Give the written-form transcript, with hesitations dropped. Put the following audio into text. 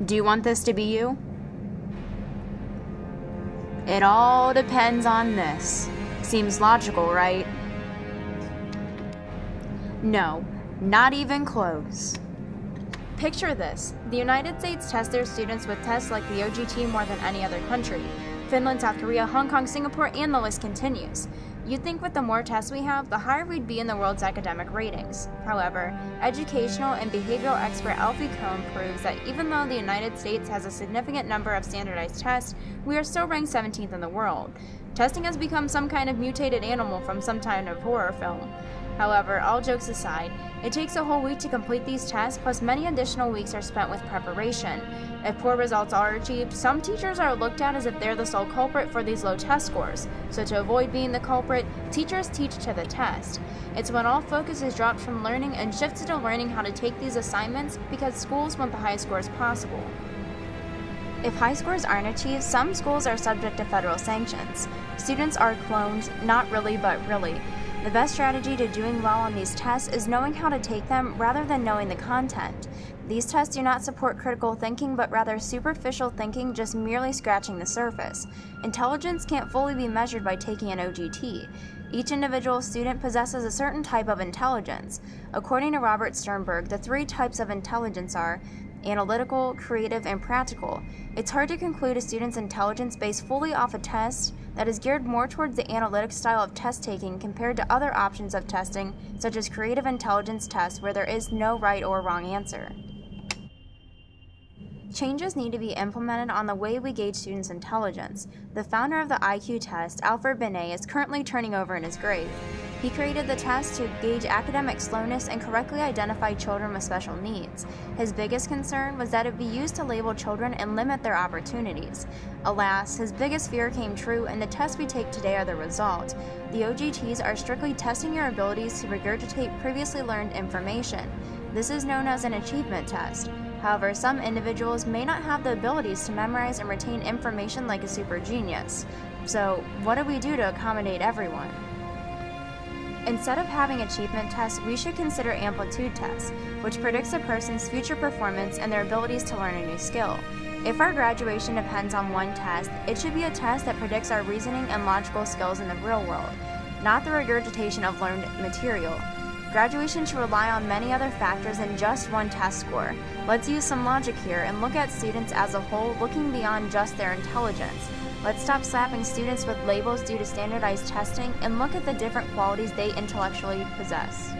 Do you want this to be you? It all depends on this. Seems logical, right? No, not even close. Picture this. The United States tests their students with tests like the OGT more than any other country. Finland, South Korea, Hong Kong, Singapore, and the list continues. You'd think with the more tests we have, the higher we'd be in the world's academic ratings. However, educational and behavioral expert Alfie Kohn proves that even though the United States has a significant number of standardized tests, we are still ranked 17th in the world. Testing has become some kind of mutated animal from some kind of horror film. However, all jokes aside, it takes a whole week to complete these tests, plus many additional weeks are spent with preparation. If poor results are achieved, some teachers are looked at as if they're the sole culprit for these low test scores. So to avoid being the culprit, teachers teach to the test. It's when all focus is dropped from learning and shifted to learning how to take these assignments because schools want the highest scores possible. If high scores aren't achieved, some schools are subject to federal sanctions. Students are cloned, not really but really. The best strategy to doing well on these tests is knowing how to take them rather than knowing the content. These tests do not support critical thinking, but rather superficial thinking, just merely scratching the surface. Intelligence can't fully be measured by taking an OGT. Each individual student possesses a certain type of intelligence. According to Robert Sternberg, the 3 types of intelligence are analytical, creative, and practical. It's hard to conclude a student's intelligence based fully off a test that is geared more towards the analytic style of test taking compared to other options of testing, such as creative intelligence tests where there is no right or wrong answer. Changes need to be implemented on the way we gauge students' intelligence. The founder of the IQ test, Alfred Binet, is currently turning over in his grave. He created the test to gauge academic slowness and correctly identify children with special needs. His biggest concern was that it be used to label children and limit their opportunities. Alas, his biggest fear came true, and the tests we take today are the result. The OGTs are strictly testing your abilities to regurgitate previously learned information. This is known as an achievement test. However, some individuals may not have the abilities to memorize and retain information like a super genius. So, what do we do to accommodate everyone? Instead of having achievement tests, we should consider amplitude tests, which predicts a person's future performance and their abilities to learn a new skill. If our graduation depends on one test, it should be a test that predicts our reasoning and logical skills in the real world, not the regurgitation of learned material. Graduation should rely on many other factors than just one test score. Let's use some logic here and look at students as a whole, looking beyond just their intelligence. Let's stop slapping students with labels due to standardized testing and look at the different qualities they intellectually possess.